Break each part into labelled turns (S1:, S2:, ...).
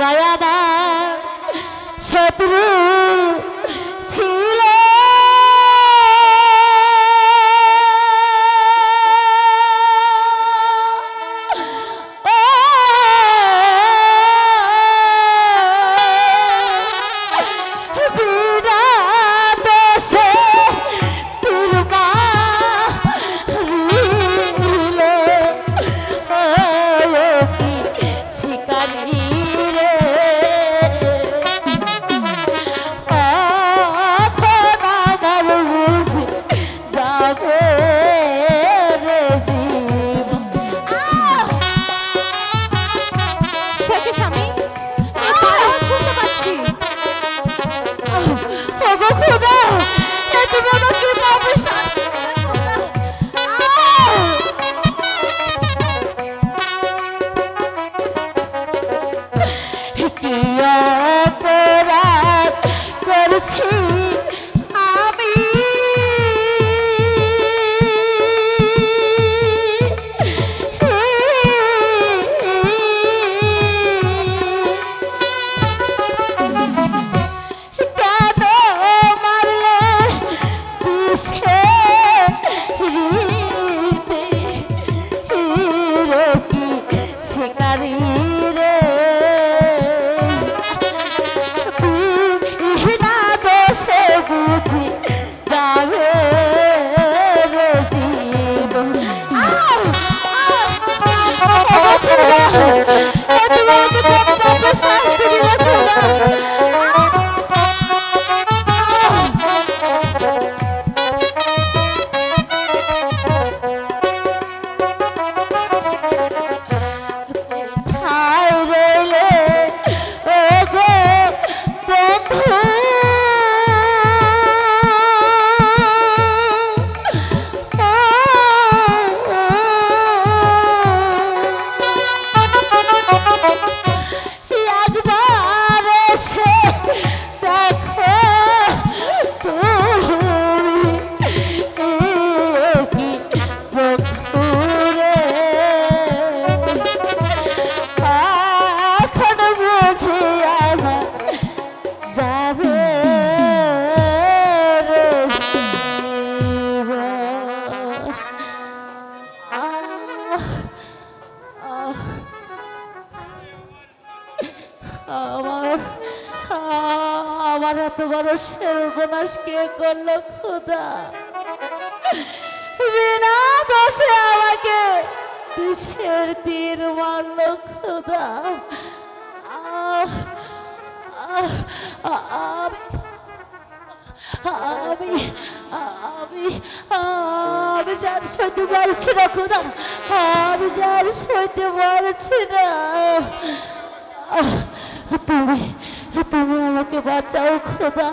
S1: খোদায় আমার শত্রু ছিল আমার এত বড় সর্বনাশ কে করলো খোদা? বিনা দোষে আমাকে বিষের তীর মারলো খোদা। আমি আমি আমি যার সইতে পারছি না খোদা, আমি যার সইতে পারছি না। তুমি তুমি আমাকে বাঁচাও খোদা।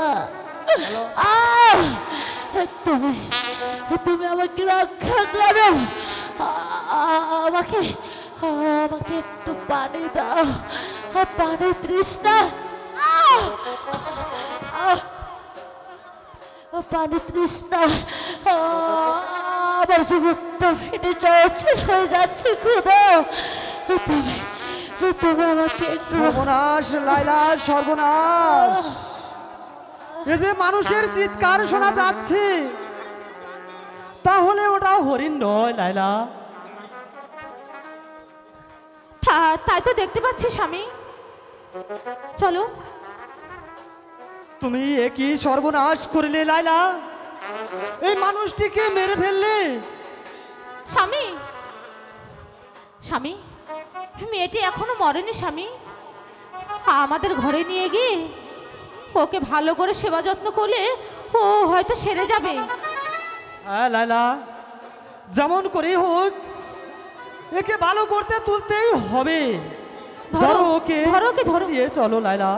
S1: তুমি তুমি আমাকে রক্ষা করো। আমাকে আমাকে একটু পানি দাও, পানি তৃষ্ণা, পানি তৃষ্ণা। আমার যুবকটা ফেটে চলছিল হয়ে যাচ্ছে খোদা। তুমি তুমি আমাকে
S2: সর্বনাশ লাইলা, সর্বনাশ। এই যে মানুষের চিৎকার শোনা যাচ্ছে, তাহলে ওটা হরিণ নয় লাইলা?
S3: তাই তো দেখতে পাচ্ছি স্বামী। চলো।
S2: তুমি একই সর্বনাশ করলে লাইলা, এই মানুষটিকে মেরে ফেললে।
S3: স্বামী স্বামী মেয়েটি এখনো মরেনি স্বামী। আমাদের ঘরে নিয়ে গিয়ে ওকে ভালো করে সেবা যত্ন করলে ও হয়তো সেরে যাবে।
S2: হ্যাঁ লাইলা, যেমন করে হোক একে ভালো করতে তুলতেই হবে। ধরো ওকে,
S3: ধরো ওকে, ধরো।
S2: নিয়ে চলো লাইলা।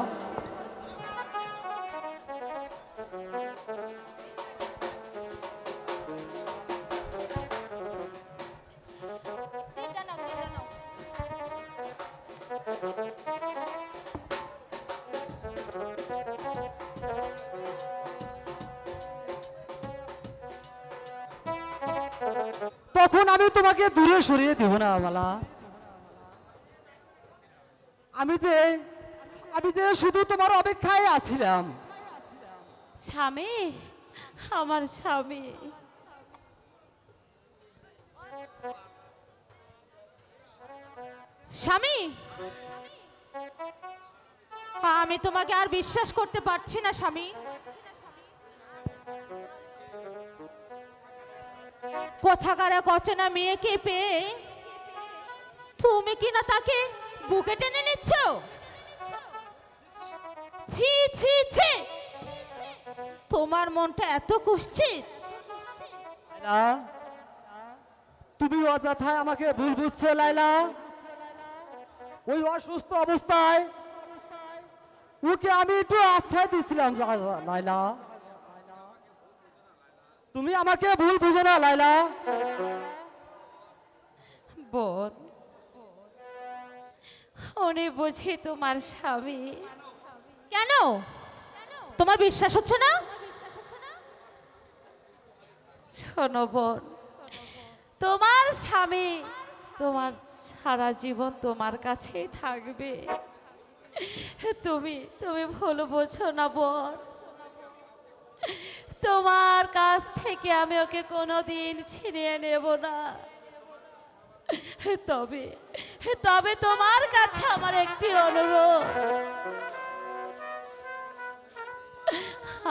S2: তখন আমি তোমাকে দূরে সরিয়ে দেব না মালা। আমি যে আমি যে শুধু তোমার অপেক্ষায় আছিলাম।
S1: স্বামী, আমার স্বামী।
S3: স্বামী, আমি তোমাকে আর বিশ্বাস করতে পারছি না স্বামী। কোথাকার এক অচেনা মেয়েকে পেয়ে তুমি কি না তাকে বুকে টেনে নিচ্ছ? ছি ছি ছি, তোমার মনটা এত কুৎসিত।
S2: লাইলা, তুমি অযথায় আমাকে ভুল বুঝছো লাইলা। ওই অসুস্থ অবস্থায় ওকে আমি একটু আশ্রয় দিয়েছিলাম লাইলা। তুমি আমাকে ভুল বুঝো না লাইলা।
S1: বোন, উনি বুঝি তোমার স্বামী।
S3: কেন তোমার বিশ্বাস হচ্ছে না?
S1: শোনো বোন, তোমার স্বামী তোমার সারা জীবন তোমার কাছেই থাকবে। তুমি তুমি ভুল বোঝো না বোন। তোমার কাছ থেকে আমি ওকে কোনোদিন ছিনিয়ে নেব না। তবে তবে তোমার কাছে আমার একটি অনুরোধ,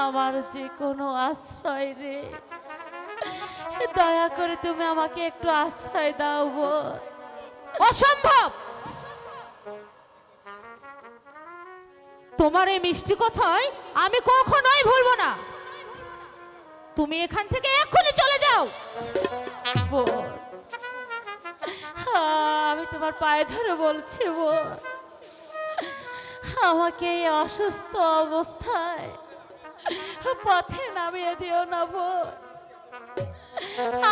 S1: আমার যে কোনো আশ্রয় রে, দয়া করে তুমি আমাকে একটু আশ্রয় দাও বোন।
S3: অসম্ভব! তোমার এই মিষ্টি কথায় আমি কখনোই ভুলবো না। তুমি এখান থেকে এক্ষুনি চলে যাও।
S1: বোন, আমি তোমার পায়ে ধরে বলছি বোন, আমাকে এই অসুস্থ অবস্থায় পথে নামিয়ে দিও না বোন।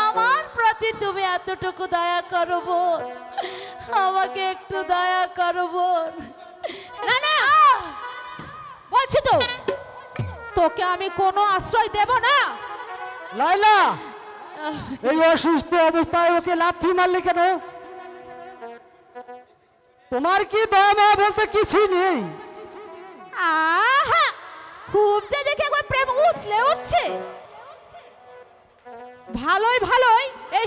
S1: আমার প্রতি তুমি এতটুকু দয়া করো বোন, আমাকে একটু দয়া করো বোন।
S3: না না, বলছি তো তোকে আমি কোনো আশ্রয় দেব না।
S2: লাইলা, এই অসুস্থ অবস্থায় ওকে লাথি মারলি কেন? তোমার কি দয়া মায়া বলতে কিছুই নেই?
S3: আহা, খুব যে দেখে একবার প্রেম উঠলে উঠছে। ভালোই ভালোই এই